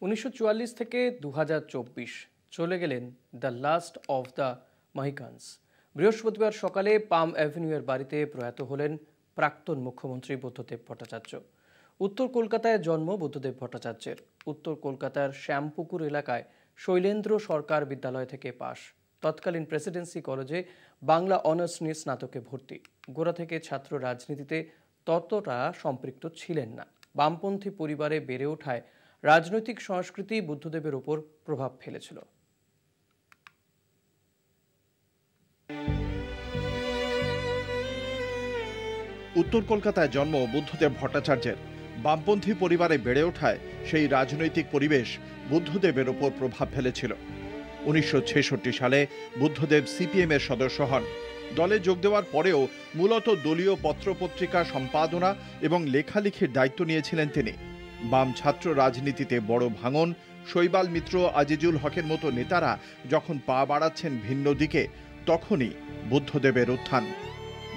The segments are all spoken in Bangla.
1944 থেকে 2024 চলে গেলেন দ্য লাস্ট অফ দ্য মহিকানস। বৃহস্পতিবার সকালে পাম অ্যাভিনিউয়ের বাড়িতে প্রয়াত হলেন প্রাক্তন মুখ্যমন্ত্রী বুদ্ধদেব ভট্টাচার্য। উত্তর কলকাতায় জন্ম বুদ্ধদেব ভট্টাচার্যের। উত্তর কলকাতার শ্যামপুকুর এলাকায় শৈলেন্দ্র সরকার বিদ্যালয় থেকে পাশ। তৎকালীন প্রেসিডেন্সি কলেজে বাংলা অনার্স নিয়ে স্নাতকে ভর্তি। গোড়া থেকে ছাত্র রাজনীতিতে ততটা সম্পৃক্ত ছিলেন না। বামপন্থী পরিবারে বেড়ে ওঠায় রাজনৈতিক সংস্কৃতি বুদ্ধদেবের উপর প্রভাব ফেলেছিল। উত্তর কলকাতায় জন্ম বুদ্ধদেব ভট্টাচার্যের। বামপন্থী পরিবারে বেড়ে ওঠায় সেই রাজনৈতিক পরিবেশ বুদ্ধদেবের উপর প্রভাব ফেলেছিল। 1966 সালে বুদ্ধদেব সিপিএম এর সদস্য হন। দলে যোগ দেওয়ার পরেও মূলত দলীয় পত্রপত্রিকা সম্পাদনা এবং লেখালেখির দায়িত্ব নিয়েছিলেন তিনি। বাম ছাত্র রাজনীতিতে বড় ভাঙন, শৈবাল মিত্র, আজিজুল হকের মতো নেতারা যখন পা বাড়াচ্ছেন ভিন্ন দিকে, তখনই বুদ্ধদেবের উত্থান।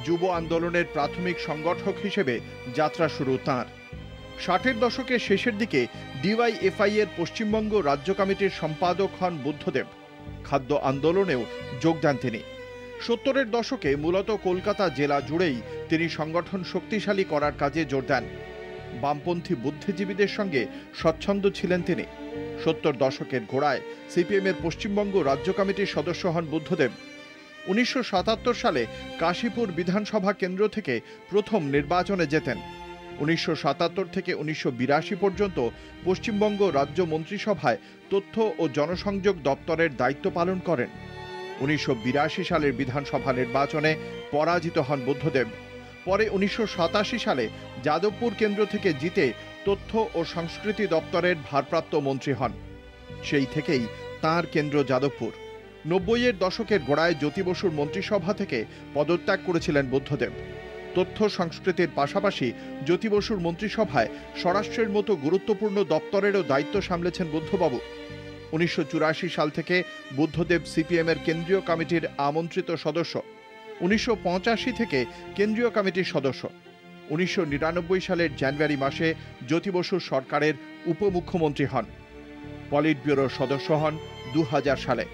যুব আন্দোলনের প্রাথমিক সংগঠক হিসেবে যাত্রা শুরু তাঁর। 60-এর দশকের শেষের দিকে ডিওয়াইএফআই এর পশ্চিমবঙ্গ রাজ্য কমিটির সম্পাদক হন বুদ্ধদেব। খাদ্য আন্দোলনেও যোগ দেন তিনি। 70-এর দশকে মূলত কলকাতা জেলা জুড়েই তিনি সংগঠন শক্তিশালী করার কাজে জোর দেন। বামপন্থী বুদ্ধিজীবীদের সঙ্গে স্বচ্ছন্দ ছিলেন তিনি। 70 দশকের গোড়ায় সিপিএম এর পশ্চিমবঙ্গ রাজ্য কমিটির সদস্য হন বুদ্ধদেব। 1977 সালে কাশীপুর বিধানসভা কেন্দ্র থেকে প্রথম নির্বাচনে জেতেন। 1977 থেকে 1982 পর্যন্ত পশ্চিমবঙ্গ রাজ্য মন্ত্রিসভায় তথ্য ও জনসংযোগ দপ্তরের দায়িত্ব পালন করেন। 1982 সালের বিধানসভা নির্বাচনে পরাজিত হন বুদ্ধদেব। পরে 1987 সালে যাদবপুর কেন্দ্র থেকে জিতে তথ্য ও সংস্কৃতি দপ্তরের ভারপ্রাপ্ত মন্ত্রী হন। সেই থেকেই তাঁর কেন্দ্র যাদবপুর। 90-এর দশকের গোড়ায় জ্যোতি বসুর মন্ত্রিসভা থেকে পদত্যাগ করেছিলেন বুদ্ধদেব। তথ্য সংস্কৃতির পাশাপাশি জ্যোতি বসুর মন্ত্রিসভায় স্বরাষ্ট্রের মতো গুরুত্বপূর্ণ দপ্তরেরও দায়িত্ব সামলেছেন বুদ্ধবাবু। 1984 সাল থেকে বুদ্ধদেব সিপিএম এর কেন্দ্রীয় কমিটির আমন্ত্রিত সদস্য। 1985 থেকে কেন্দ্রীয় কমিটির সদস্য। 1999 সালের জানুয়ারি মাসে জ্যোতি বসুর সরকারের উপমুখ্যমন্ত্রী হন। পলিট ব্যুরোর সদস্য হন 2000 সালে।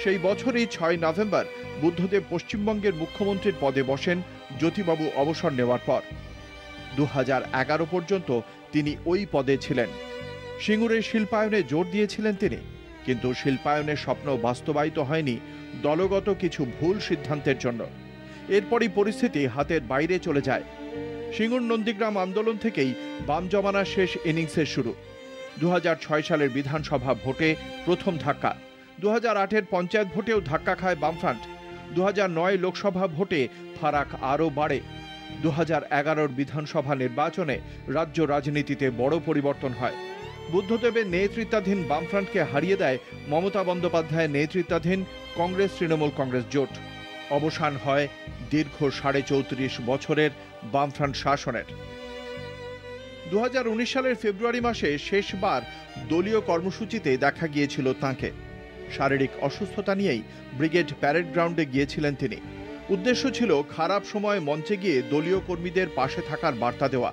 সেই বছরই 6 নভেম্বর বুদ্ধদেব পশ্চিমবঙ্গের মুখ্যমন্ত্রীর পদে বসেন জ্যোতিবাবু অবসর নেওয়ার পর। 2011 পর্যন্ত তিনি ওই পদে ছিলেন। সিঙ্গুরের শিল্পায়নে জোর দিয়েছিলেন তিনি, কিন্তু শিল্পায়নের স্বপ্ন বাস্তবায়িত হয়নি দলগত কিছু ভুল সিদ্ধান্তের জন্য। এরপরই পরিস্থিতি হাতের বাইরে চলে যায়। সিঙ্গুর নন্দীগ্রাম আন্দোলন থেকেই বাম জমানার শেষ ইনিংসের শুরু। 2006 সালের বিধানসভা ভোটে প্রথম ধাক্কা। 2008-এর পঞ্চায়েত ভোটেও ধাক্কা খায় বামফ্রন্ট। 2009 লোকসভা ভোটে ফারাক আরও বাড়ে। 2011-র বিধানসভা নির্বাচনে রাজ্য রাজনীতিতে বড় পরিবর্তন হয়। বুদ্ধদেবের নেতৃত্বাধীন বামফ্রন্টকে হারিয়ে দেয় মমতা বন্দ্যোপাধ্যায়ের নেতৃত্বাধীন কংগ্রেস তৃণমূল কংগ্রেস জোট। অবসান হয় দীর্ঘ 34.5 বছরের বামফ্রন্ট শাসনের। 2019 সালের ফেব্রুয়ারি মাসে শেষবার দলীয় কর্মসূচিতে দেখা গিয়েছিল তাঁকে। শারীরিক অসুস্থতা নিয়েই ব্রিগেড প্যারেড গ্রাউন্ডে গিয়েছিলেন তিনি। উদ্দেশ্য ছিল খারাপ সময়ে মঞ্চে গিয়ে দলীয় কর্মীদের পাশে থাকার বার্তা দেওয়া,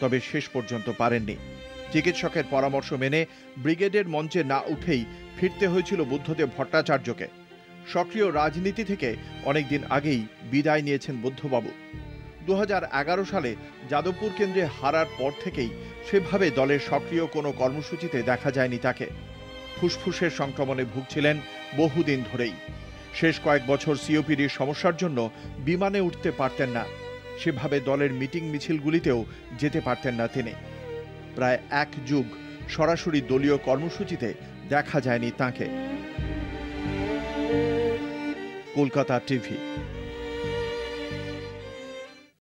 তবে শেষ পর্যন্ত পারেননি। চিকিৎসকের পরামর্শ মেনে ব্রিগেডের মঞ্চে না উঠেই ফিরতে হয়েছিল বুদ্ধদেব ভট্টাচার্যকে। সক্রিয় রাজনীতি থেকে অনেকদিন আগেই বিদায় নিয়েছেন বুদ্ধবাবু। 2011 সালে যাদবপুর কেন্দ্রে হারার পর থেকেই সেভাবে দলের সক্রিয় কোনো কর্মসূচিতে দেখা যায়নি তাকে। ফুসফুসের সংক্রমণে ভুগছিলেন বহুদিন ধরেই। শেষ কয়েক বছর সিওপিডির সমস্যার জন্য বিমানে উঠতে পারতেন না। সেভাবে দলের মিটিং মিছিলগুলিতেও যেতে পারতেন না তিনি। প্রায় 1 যুগ সরাসরি দলীয় কর্মসূচিতে দেখা যায়নি তাঁকে। কলকাতা টিভি।